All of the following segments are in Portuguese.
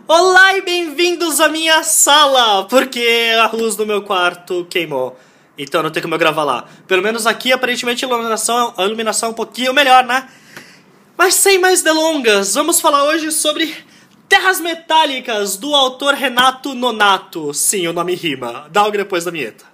Olá e bem-vindos à minha sala, porque a luz do meu quarto queimou. Então não tem como eu gravar lá. Pelo menos aqui, aparentemente, a iluminação é um pouquinho melhor, né? Mas sem mais delongas, vamos falar hoje sobre Terras Metálicas, do autor Renato Nonato. Sim, o nome rima. Dá algo depois da vinheta.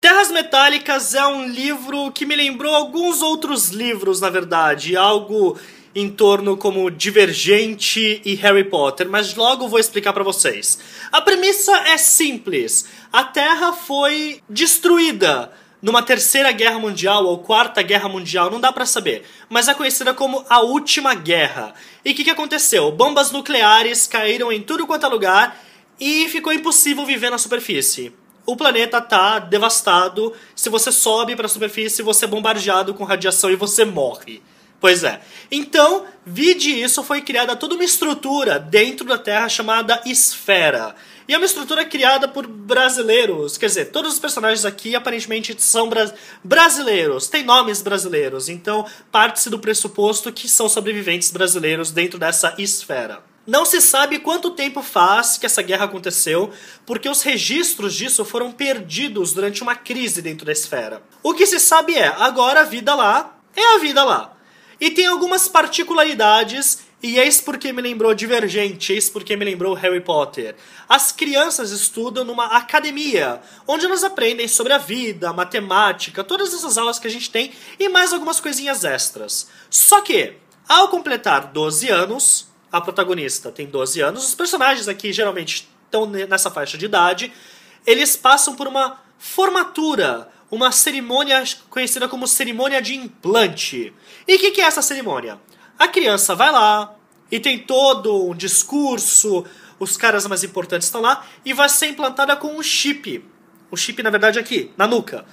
Terras Metálicas é um livro que me lembrou alguns outros livros, na verdade. Algo em torno como Divergente e Harry Potter, mas logo vou explicar pra vocês. A premissa é simples. A Terra foi destruída numa Terceira Guerra Mundial ou Quarta Guerra Mundial, não dá pra saber. Mas é conhecida como a Última Guerra. E o que aconteceu? Bombas nucleares caíram em tudo quanto é lugar e ficou impossível viver na superfície. O planeta tá devastado. Se você sobe para a superfície, você é bombardeado com radiação e você morre. Pois é. Então, vide isso, foi criada toda uma estrutura dentro da Terra chamada Esfera. E é uma estrutura criada por brasileiros. Quer dizer, todos os personagens aqui aparentemente são brasileiros. Têm nomes brasileiros. Então, parte-se do pressuposto que são sobreviventes brasileiros dentro dessa esfera. Não se sabe quanto tempo faz que essa guerra aconteceu, porque os registros disso foram perdidos durante uma crise dentro da esfera. O que se sabe é, agora a vida lá é a vida lá. E tem algumas particularidades, e eis porque me lembrou Divergente, eis porque me lembrou Harry Potter. As crianças estudam numa academia, onde elas aprendem sobre a vida, a matemática, todas essas aulas que a gente tem, e mais algumas coisinhas extras. Só que, ao completar 12 anos... A protagonista tem 12 anos, os personagens aqui geralmente estão nessa faixa de idade, eles passam por uma formatura, uma cerimônia conhecida como cerimônia de implante. E o que é essa cerimônia? A criança vai lá e tem todo um discurso, os caras mais importantes estão lá, e vai ser implantada com um chip. O chip, na verdade, aqui, na nuca.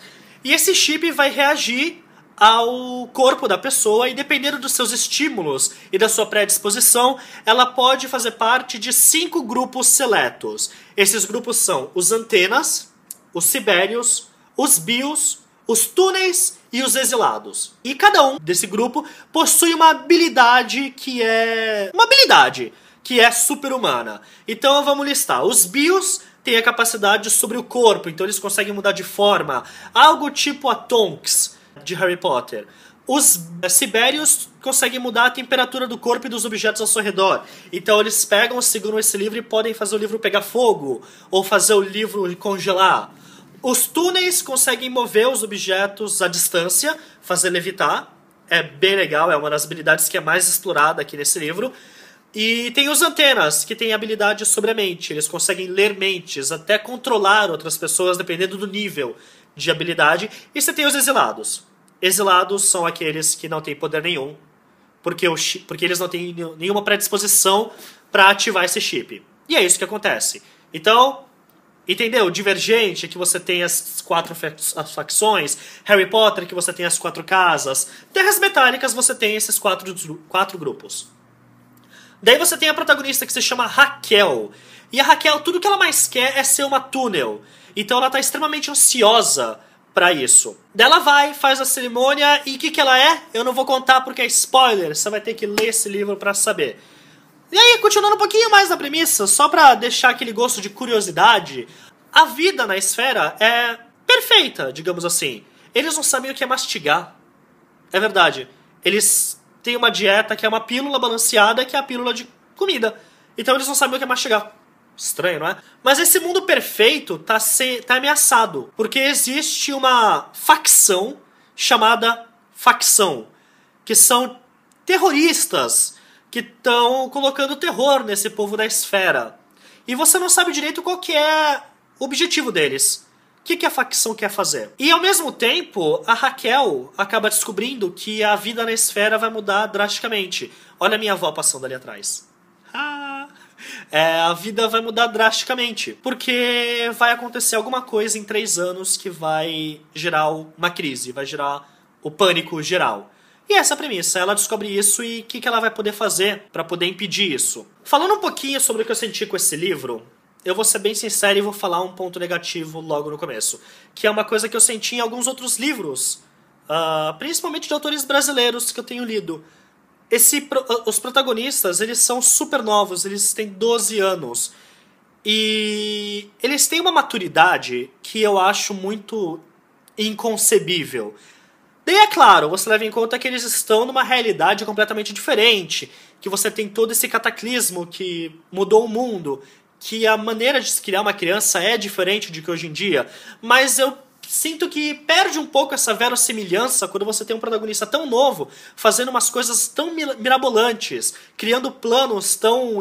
E esse chip vai reagir ao corpo da pessoa e, dependendo dos seus estímulos e da sua predisposição, ela pode fazer parte de 5 grupos seletos. Esses grupos são os antenas, os sibérios, os bios, os túneis e os exilados. E cada um desse grupo possui uma habilidade que é super-humana. Então vamos listar. Os bios têm a capacidade sobre o corpo, então eles conseguem mudar de forma, algo tipo a Tonks de Harry Potter. Os sibérios conseguem mudar a temperatura do corpo e dos objetos ao seu redor. Então eles pegam, seguram esse livro e podem fazer o livro pegar fogo, ou fazer o livro congelar. Os túneis conseguem mover os objetos à distância, fazer levitar. É bem legal, é uma das habilidades que é mais explorada aqui nesse livro. E tem os antenas, que têm habilidade sobre a mente. Eles conseguem ler mentes, até controlar outras pessoas, dependendo do nível de habilidade. E você tem os exilados. Exilados são aqueles que não têm poder nenhum, porque eles não têm nenhuma predisposição para ativar esse chip. E é isso que acontece. Então, entendeu? Divergente, que você tem as 4 facções. Harry Potter, que você tem as 4 casas. Terras Metálicas, você tem esses 4 grupos. Daí você tem a protagonista que se chama Raquel. E a Raquel, tudo que ela mais quer é ser uma túnel. Então ela está extremamente ansiosa para isso. Daí ela vai, faz a cerimônia e o que ela é? Eu não vou contar porque é spoiler. Você vai ter que ler esse livro para saber. E aí, continuando um pouquinho mais na premissa, só para deixar aquele gosto de curiosidade, a vida na esfera é perfeita, digamos assim. Eles não sabem o que é mastigar. É verdade. Eles têm uma dieta que é uma pílula balanceada, que é a pílula de comida. Então eles não sabem o que é mastigar. Estranho, não é? Mas esse mundo perfeito tá ameaçado, porque existe uma facção chamada Facção, que são terroristas que estão colocando terror nesse povo da esfera. E você não sabe direito qual que é o objetivo deles. O que a facção quer fazer? E ao mesmo tempo, a Raquel acaba descobrindo que a vida na esfera vai mudar drasticamente. Olha a minha avó passando ali atrás. A vida vai mudar drasticamente, porque vai acontecer alguma coisa em 3 anos que vai gerar uma crise, vai gerar o pânico geral. E essa é a premissa, ela descobre isso e o que ela vai poder fazer para poder impedir isso. Falando um pouquinho sobre o que eu senti com esse livro, eu vou ser bem sincero e vou falar um ponto negativo logo no começo. Que é uma coisa que eu senti em alguns outros livros, principalmente de autores brasileiros que eu tenho lido. Os protagonistas, eles são super novos, eles têm 12 anos. E eles têm uma maturidade que eu acho muito inconcebível. Daí é claro, você leva em conta que eles estão numa realidade completamente diferente, que você tem todo esse cataclismo que mudou o mundo, que a maneira de se criar uma criança é diferente de que hoje em dia, mas eu sinto que perde um pouco essa verossimilhança quando você tem um protagonista tão novo, fazendo umas coisas tão mirabolantes, criando planos tão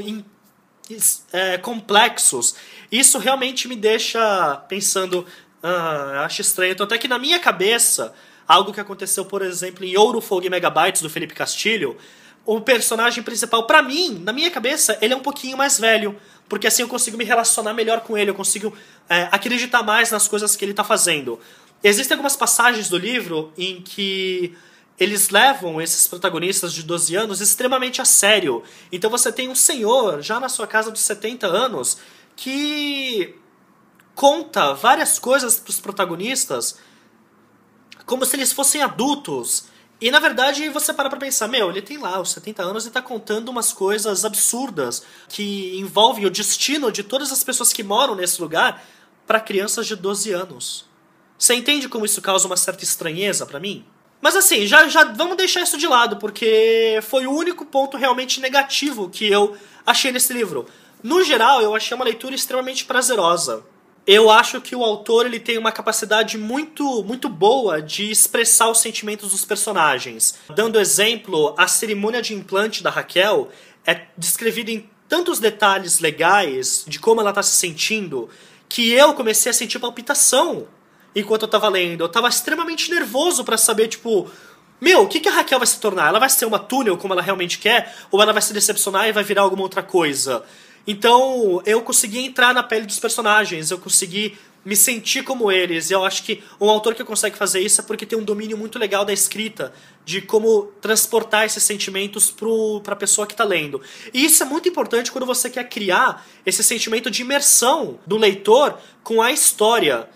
complexos. Isso realmente me deixa pensando, acho estranho. Tanto é que na minha cabeça, algo que aconteceu, por exemplo, em Ouro, Fogo e Megabytes, do Felipe Castilho, o personagem principal, pra mim, na minha cabeça, ele é um pouquinho mais velho, porque assim eu consigo me relacionar melhor com ele, eu consigo acreditar mais nas coisas que ele tá fazendo. Existem algumas passagens do livro em que eles levam esses protagonistas de 12 anos extremamente a sério. Então você tem um senhor, já na sua casa dos 70 anos, que conta várias coisas pros protagonistas como se eles fossem adultos. E na verdade você para pra pensar, ele tem lá os 70 anos e tá contando umas coisas absurdas que envolvem o destino de todas as pessoas que moram nesse lugar para crianças de 12 anos. Você entende como isso causa uma certa estranheza pra mim? Mas assim, já vamos deixar isso de lado, porque foi o único ponto realmente negativo que eu achei nesse livro. No geral, eu achei uma leitura extremamente prazerosa. Eu acho que o autor ele tem uma capacidade muito, muito boa de expressar os sentimentos dos personagens. Dando exemplo, a cerimônia de implante da Raquel é descrevida em tantos detalhes legais de como ela está se sentindo, que eu comecei a sentir palpitação enquanto eu estava lendo. Eu estava extremamente nervoso para saber, o que a Raquel vai se tornar? Ela vai ser uma túnel como ela realmente quer? Ou ela vai se decepcionar e vai virar alguma outra coisa? Então, eu consegui entrar na pele dos personagens, eu consegui me sentir como eles. E eu acho que um autor que consegue fazer isso é porque tem um domínio muito legal da escrita, de como transportar esses sentimentos para a pessoa que está lendo. E isso é muito importante quando você quer criar esse sentimento de imersão do leitor com a história.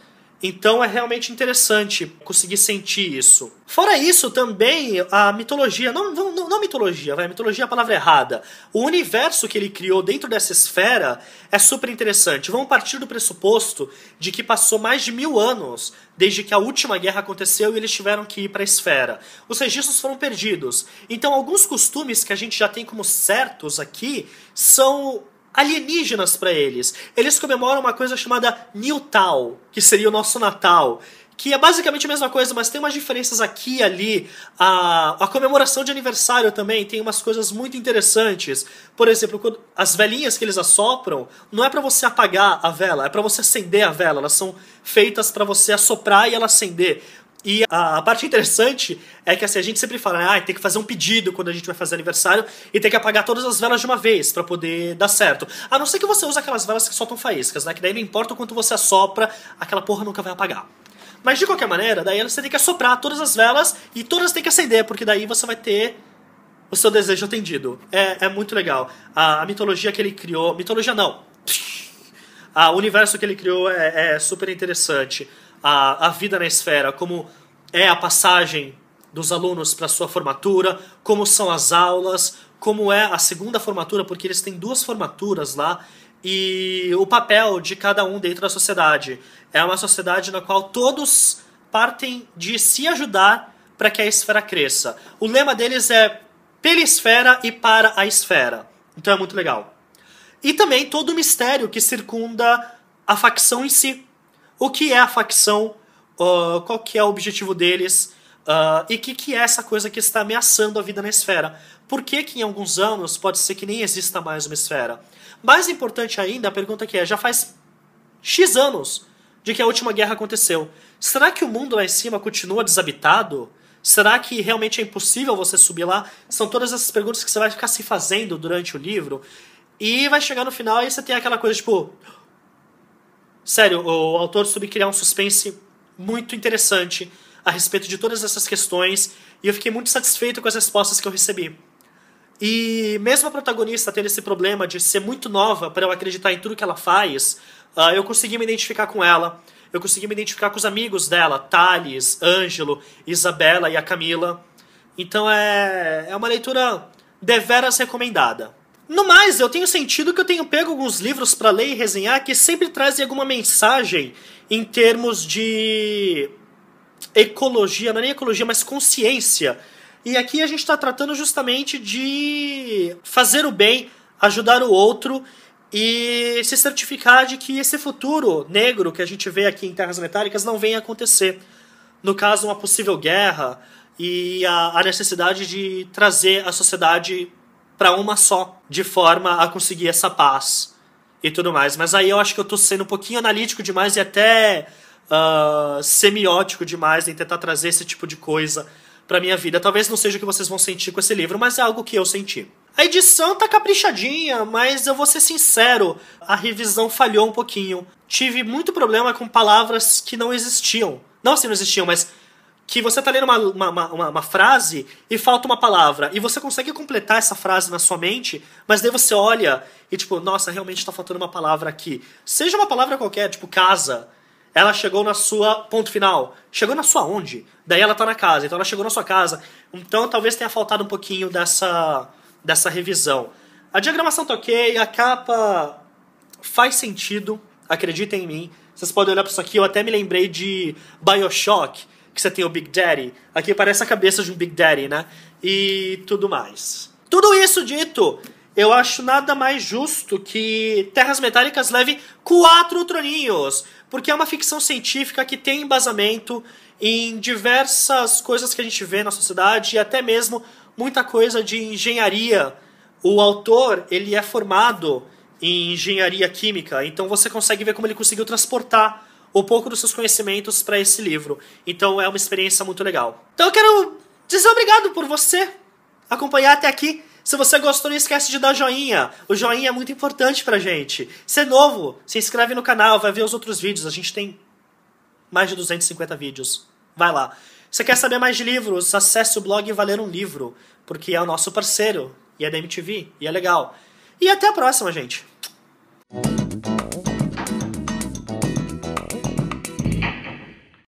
Então é realmente interessante conseguir sentir isso. Fora isso, também a mitologia, não mitologia, mitologia é a palavra errada. O universo que ele criou dentro dessa esfera é super interessante. Vamos partir do pressuposto de que passou mais de 1000 anos desde que a última guerra aconteceu e eles tiveram que ir para a esfera. Os registros foram perdidos. Então alguns costumes que a gente já tem como certos aqui são alienígenas para eles. Eles comemoram uma coisa chamada Niltal, que seria o nosso Natal, que é basicamente a mesma coisa, mas tem umas diferenças aqui e ali. A comemoração de aniversário também tem umas coisas muito interessantes. Por exemplo, as velinhas que eles assopram, não é para você apagar a vela, é para você acender a vela. Elas são feitas para você assoprar e ela acender. E a parte interessante é que assim, a gente sempre fala, tem que fazer um pedido quando a gente vai fazer aniversário e tem que apagar todas as velas de uma vez pra poder dar certo. A não ser que você use aquelas velas que soltam faíscas, né? Que daí não importa o quanto você assopra, aquela porra nunca vai apagar. Mas de qualquer maneira, daí você tem que assoprar todas as velas e todas têm que acender, porque daí você vai ter o seu desejo atendido. É muito legal. A mitologia que ele criou... Mitologia não. O universo que ele criou é super interessante. A vida na esfera, como é a passagem dos alunos para sua formatura, como são as aulas, como é a segunda formatura, porque eles têm 2 formaturas lá, e o papel de cada um dentro da sociedade. É uma sociedade na qual todos partem de se ajudar para que a esfera cresça. O lema deles é pela esfera e para a esfera. Então é muito legal. E também todo o mistério que circunda a facção em si. O que é a facção, qual que é o objetivo deles, e o que é essa coisa que está ameaçando a vida na esfera. Por que em alguns anos pode ser que nem exista mais uma esfera? Mais importante ainda, a pergunta que já faz X anos de que a última guerra aconteceu. Será que o mundo lá em cima continua desabitado? Será que realmente é impossível você subir lá? São todas essas perguntas que você vai ficar se fazendo durante o livro, e vai chegar no final e você tem aquela coisa sério, o autor soube criar um suspense muito interessante a respeito de todas essas questões, e eu fiquei muito satisfeito com as respostas que eu recebi. E mesmo a protagonista tendo esse problema de ser muito nova para eu acreditar em tudo que ela faz, eu consegui me identificar com ela. Eu consegui me identificar com os amigos dela, Thales, Ângelo, Isabela e a Camila. Então é uma leitura deveras recomendada. No mais, eu tenho sentido que eu tenho pego alguns livros para ler e resenhar que sempre trazem alguma mensagem em termos de ecologia, não é nem ecologia, mas consciência. E aqui a gente está tratando justamente de fazer o bem, ajudar o outro e se certificar de que esse futuro negro que a gente vê aqui em Terras Metálicas não venha acontecer. No caso, uma possível guerra e a necessidade de trazer a sociedade para uma só, de forma a conseguir essa paz e tudo mais. Mas aí eu acho que eu estou sendo um pouquinho analítico demais e até semiótico demais em tentar trazer esse tipo de coisa pra minha vida. Talvez não seja o que vocês vão sentir com esse livro, mas é algo que eu senti. A edição tá caprichadinha, mas eu vou ser sincero, a revisão falhou um pouquinho. Tive muito problema com palavras que não existiam. Não assim não existiam, mas que você tá lendo uma frase e falta uma palavra. E você consegue completar essa frase na sua mente, mas daí você olha e tipo, nossa, realmente tá faltando uma palavra aqui. Seja uma palavra qualquer, tipo casa. Ela chegou na sua... Ponto final. Chegou na sua onde? Daí ela tá na casa. Então ela chegou na sua casa. Então talvez tenha faltado um pouquinho dessa revisão. A diagramação tá ok. A capa faz sentido. Acreditem em mim. Vocês podem olhar pra isso aqui. Eu até me lembrei de BioShock. Que você tem o Big Daddy. Aqui parece a cabeça de um Big Daddy, né? E tudo mais. Tudo isso dito... Eu acho nada mais justo que Terras Metálicas leve 4 troninhos, porque é uma ficção científica que tem embasamento em diversas coisas que a gente vê na sociedade e até mesmo muita coisa de engenharia. O autor, ele é formado em engenharia química, então você consegue ver como ele conseguiu transportar um pouco dos seus conhecimentos para esse livro. Então é uma experiência muito legal. Então eu quero dizer obrigado por você acompanhar até aqui. Se você gostou, não esquece de dar joinha. O joinha é muito importante pra gente. Se é novo, se inscreve no canal, vai ver os outros vídeos. A gente tem mais de 250 vídeos. Vai lá. Se quer saber mais de livros, acesse o blog Valer um Livro, porque é o nosso parceiro, e é da MTV, e é legal. E até a próxima, gente.